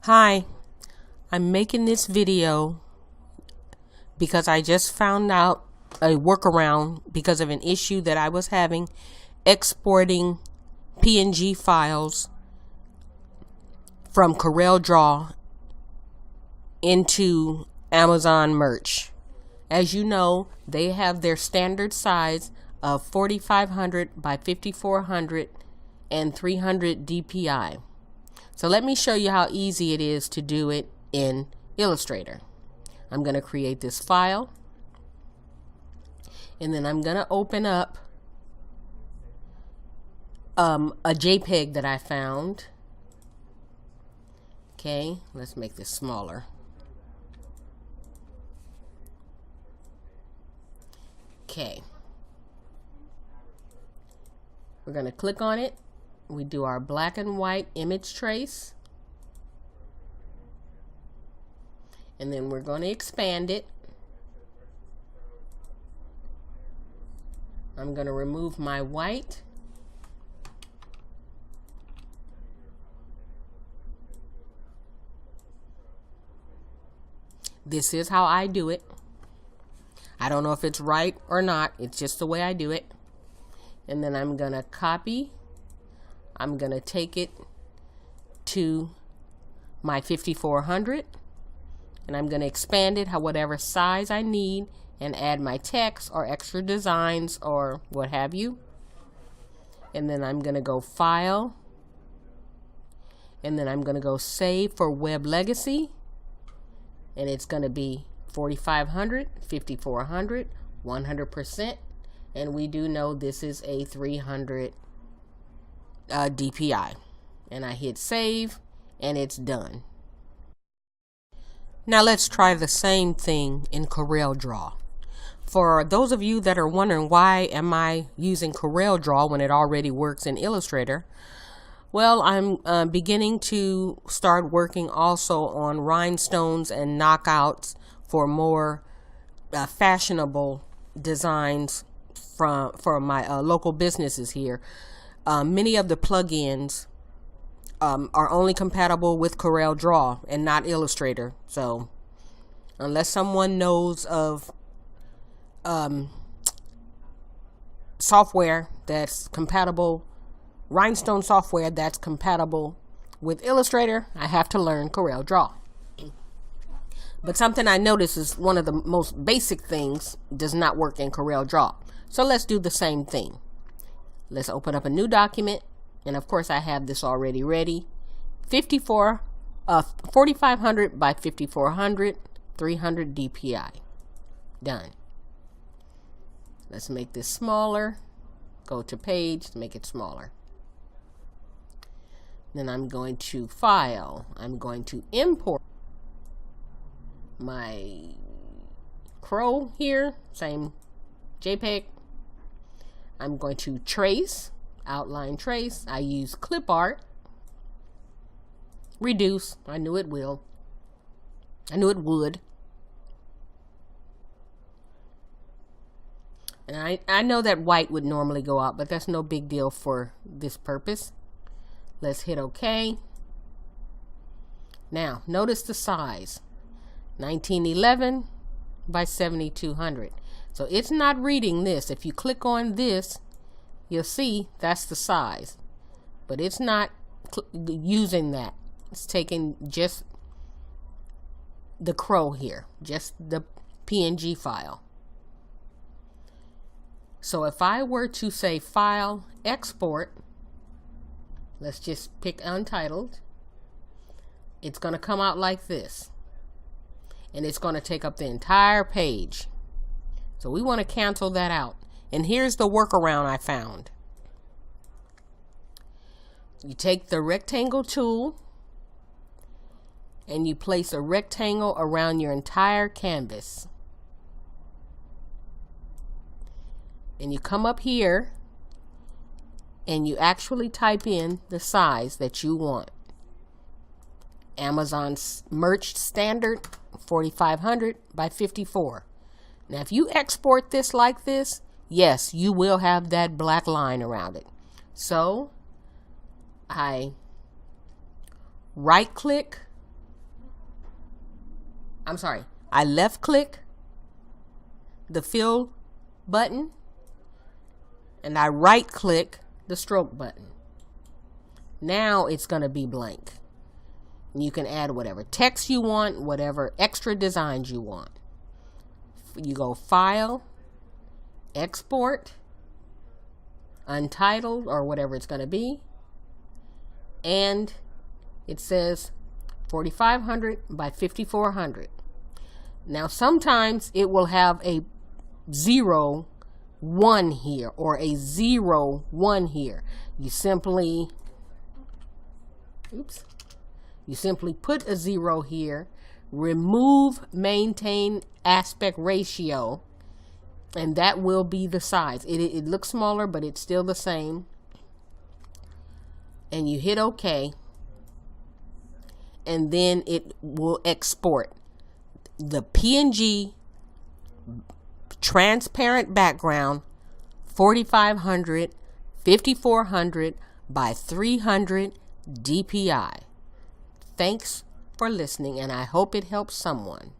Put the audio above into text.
Hi, I'm making this video because I just found out a workaround because of an issue that I was having exporting PNG files from CorelDraw into Amazon Merch. As you know, they have their standard size of 4500 by 5400 and 300 DPI. So let me show you how easy it is to do it in Illustrator. I'm going to create this file, and then I'm going to open up a JPEG that I found. Okay, let's make this smaller. Okay, we're going to click on it. We do our black and white image trace, and then we're going to expand it. I'm going to remove my white. This is how I do it. I don't know if it's right or not. It's just the way I do it. And then I'm going to copy. I'm going to take it to my 5400, and I'm going to expand it whatever size I need and add my text or extra designs or what have you. And then I'm going to go File, and then I'm going to go Save for Web Legacy, and it's going to be 4500, 5400, 100%, and we do know this is a 300 DPI, and I hit save and it's done. Now let's try the same thing in CorelDraw. For those of you that are wondering why am I using CorelDraw when it already works in Illustrator, well, I'm beginning to start working also on rhinestones and knockouts for more fashionable designs for my local businesses here. Many of the plugins are only compatible with CorelDraw and not Illustrator. So unless someone knows of software that's compatible, rhinestone software that's compatible with Illustrator, I have to learn CorelDraw. But something I noticed is one of the most basic things does not work in CorelDraw. So let's do the same thing. Let's open up a new document, and of course I have this already ready. 4500 by 5400, 300 DPI. Done. Let's make this smaller. Go to Page to make it smaller. Then I'm going to File. I'm going to import my crow here, same JPEG. I'm going to trace, outline trace. I use clip art. Reduce. I knew it will. I knew it would. And I know that white would normally go out, but that's no big deal for this purpose. Let's hit OK. Now, notice the size. 1911 by 7200. So it's not reading this. If you click on this, you'll see that's the size, but it's not using that. It's taking just the crow here, just the PNG file. So if I were to say File, Export, let's just pick Untitled, it's going to come out like this, and it's going to take up the entire page. So we want to cancel that out. And here's the workaround I found. You take the rectangle tool and you place a rectangle around your entire canvas. And you come up here and you actually type in the size that you want. Amazon Merch Standard 4500 by 54. Now if you export this like this, yes, you will have that black line around it. So I right click I left click the fill button and I right click the stroke button. Now it's going to be blank. You can add whatever text you want, whatever extra designs you want. You go File, Export, Untitled, or whatever it's going to be. And it says 4500 by 5400. Now sometimes it will have a 0, 1 here, or a 0, 1 here. You simply put a 0 here, remove maintain aspect ratio, and that will be the size. It looks smaller, but it's still the same. And you hit OK, and then it will export the PNG transparent background 4500 5400 by 300 DPI. Thanks for listening, and I hope it helps someone.